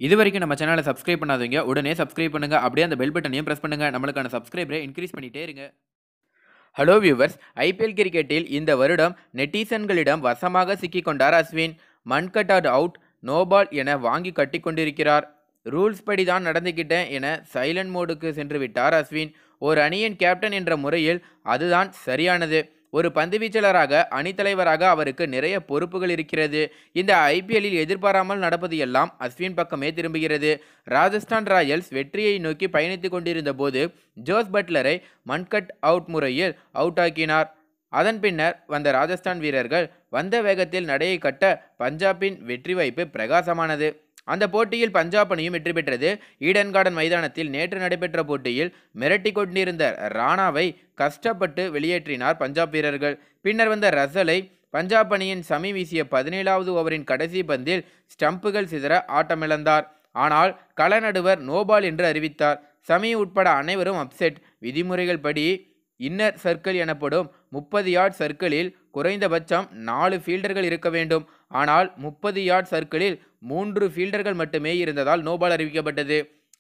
இதுவரைக்கும் நம்ம சேனலை சப்ஸ்கிரைப் பண்ணாதவங்க உடனே சப்ஸ்கிரைப் பண்ணுங்க. அப்படியே அந்த பெல் பட்டனையும் பிரஸ் பண்ணுங்க. நம்மளுக்கான சப்ஸ்கிரைபரை இன்க்ரீஸ் பண்ணிட்டே இருங்க. ஹலோ வியூவர்ஸ், ஐபிஎல் கிரிக்கெட்டில் இந்த வருடம் நெட்டிசன்களிடம் வசமாக சிக்கிக்கொண்டார் Ashwin. Mankad out, no ball என வாங்கி கட்டிக்கொண்டிருக்கிறார். ரூல்ஸ் படி தான் நடந்துக்கிட்டேன் என சைலண்ட் மோடுக்கு சென்று விட்டார் அஸ்வின். ஒரு அணியின் கேப்டன் என்ற முறையில் அதுதான் சரியானது. ஒரு பந்துவீச்சாளராக அணித்தலைவராக அவருக்கு நிறைய பொறுப்புகள் இருக்கிறது. இந்த ஐபிஎல்லில் எதிர்பாராமல் நடப்பது எல்லாம் அஸ்வின் பக்கமே திரும்புகிறது. ராஜஸ்தான் ராயல்ஸ் வெற்றியை நோக்கி பயணித்துக் கொண்டிருந்த போது ஜோஸ் பட்லரை மன்கட் அவுட் முறையில் அவுட் ஆக்கினார். அதன் பின்னர் வந்த ராஜஸ்தான் வீரர்கள் வந்த வேகத்தில் நடையை கட்ட பஞ்சாபின் வெற்றி வாய்ப்பு பிரகாசமானது. அந்த போட்டியில் பஞ்சாப் அணியும் வெற்றி பெற்றது. ஈடன் கார்டன் மைதானத்தில் நேற்று நடைபெற்ற போட்டியில் மிரட்டி கொண்டிருந்த ராணாவை கஷ்டப்பட்டு வெளியேற்றினார் பஞ்சாப் வீரர்கள். பின்னர் வந்த ரசலை பஞ்சாப் அணியின் சமி வீசிய 17வது ஓவரின் கடைசி பந்தில் ஸ்டம்புகள் சிதற ஆட்டமிழந்தார். ஆனால் கள நடுவர் நோபால் என்று அறிவித்தார். சமி உட்பட அனைவரும் அப்செட். விதிமுறைகள் படி இன்னர் சர்க்கிள் எனப்படும் 30 யார்ட் சர்க்கிளில் குறைந்தபட்சம் 4 ஃபீல்டர்கள் இருக்க வேண்டும். ஆனால் 30 யார்ட் சர்க்கிளில் 3 ஃபீல்டர்கள் மட்டுமே இருந்ததால் நோபால் அறிவிக்கப்பட்டது.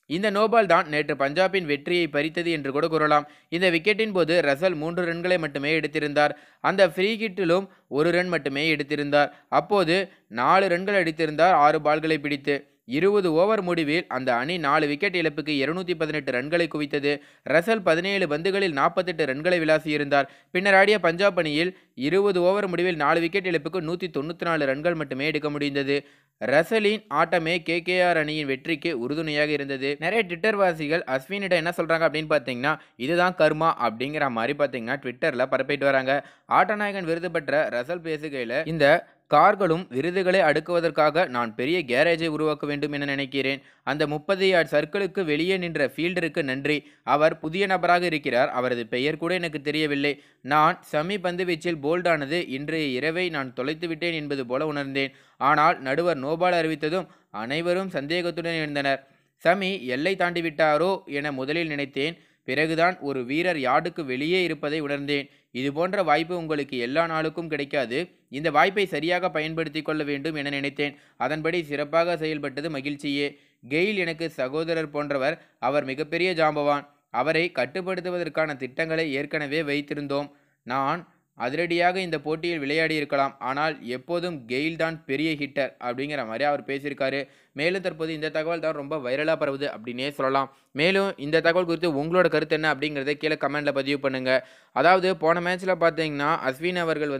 இந்த நோபால் தான் நேற்று பஞ்சாபின் வெற்றியை பறித்தது என்று கூட கூறலாம். இந்த விக்கெட்டின் போது ரசல் 3 ரன்களை மட்டுமே எடுத்திருந்தார். அந்த ஃப்ரீ ஹிட்டிலும் 1 ரன் மட்டுமே எடுத்திருந்தார். அப்போது 4 ரன்கள் அடித்திருந்தார் 6 பால்களை பிடித்து. 20 ஓவர் முடிவில் அந்த அணி 4 விக்கெட் இழப்புக்கு 218 ரன்களை குவித்தது. ரசல் 17 பந்துகளில் 48 ரன்களை விளாசியிருந்தார். பின்னர் ஆடிய பஞ்சாப் அணியில் 20 ஓவர் முடிவில் 4 விக்கெட் இழப்புக்கு 194 ரன்கள் மட்டுமே எடுக்க முடிந்தது. ரசலின் ஆட்டமே கேகேஆர் அணியின் வெற்றிக்கு உறுதுணையாக இருந்தது. நிறைய ட்விட்டர் வாசிகள் அஸ்வினிடம் என்ன சொல்றாங்க அப்படின்னு பார்த்தீங்கன்னா, இதுதான் கர்மா அப்படிங்கிற மாதிரி பார்த்தீங்கன்னா ட்விட்டரில் பரப்பிட்டு வராங்க. ஆட்டநாயகன் விருது பெற்ற ரசல் பேசுகையில், இந்த கார்களும் விருதுகளை அடுக்குவதற்காக நான் பெரிய கேரேஜை உருவாக்க வேண்டும் என நினைக்கிறேன். அந்த 30 யார்ட் சர்க்கிளுக்கு வெளியே நின்ற ஃபீல்டருக்கு நன்றி. அவர் புதிய நபராக இருக்கிறார். அவரது பெயர் கூட எனக்கு தெரியவில்லை. நான் சமி பந்து வீச்சில் போல்டானது இன்றைய இரவை நான் தொலைத்து விட்டேன் என்பது போல உணர்ந்தேன். ஆனால் நடுவர் நோபால் அறிவித்ததும் அனைவரும் சந்தேகத்துடன் இருந்தனர். சமி எல்லை தாண்டி விட்டாரோ என முதலில் நினைத்தேன். பிறகுதான் ஒரு வீரர் யார்டுக்கு வெளியே இருப்பதை உணர்ந்தேன். இது போன்ற வாய்ப்பு உங்களுக்கு எல்லா நாளுக்கும் கிடைக்காது. இந்த வாய்ப்பை சரியாக பயன்படுத்தி கொள்ள வேண்டும் என நினைத்தேன். அதன்படி சிறப்பாக செயல்பட்டது மகிழ்ச்சியே. கெயில் எனக்கு சகோதரர் போன்றவர். அவர் மிகப்பெரிய ஜாம்பவான். அவரை கட்டுப்படுத்துவதற்கான திட்டங்களை ஏற்கனவே வைத்திருந்தோம். நான் அதிரடியாக இந்த போட்டியில் விளையாடி இருக்கலாம். ஆனால் எப்போதும் கெயில் தான் பெரிய ஹிட்டர் அப்படிங்கிற மாதிரி அவர் பேசியிருக்காரு. மேலும் தற்போது இந்த தகவல் தான் ரொம்ப வைரலாக பரவுது அப்படின்னே சொல்லலாம். மேலும் இந்த தகவல் குறித்து உங்களோட கருத்து என்ன அப்படிங்கிறத கீழே கமெண்ட்டில் பதிவு பண்ணுங்கள். அதாவது போன மேட்ச்சில் பார்த்தீங்கன்னா அஸ்வின் அவர்கள்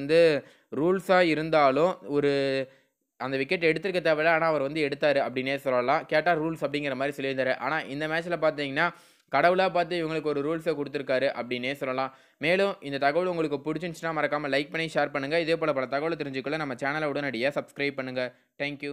ரூல்ஸாக இருந்தாலும் அந்த விக்கெட் எடுத்திருக்க தேவையில்ல. ஆனால் அவர் எடுத்தார் அப்படின்னே சொல்லலாம். கேட்டால் ரூல்ஸ் அப்படிங்கிற மாதிரி சொல்லியிருந்தார். ஆனால் இந்த மேட்ச்சில் பார்த்தீங்கன்னா கடவுளாக பார்த்து இவங்களுக்கு ஒரு ரூல்ஸை கொடுத்துருக்காரு அப்படின்னே சொல்லலாம். மேலும் இந்த தகவல் உங்களுக்கு பிடிச்சிருந்துச்சுன்னா மறக்காமல் லைக் பண்ணி ஷேர் பண்ணுங்கள். இதே போல் பல தகவலை தெரிஞ்சுக்கொள்ள நம்ம சேனலை உடனடியாக சப்ஸ்கிரைப் பண்ணுங்கள். தேங்க்யூ.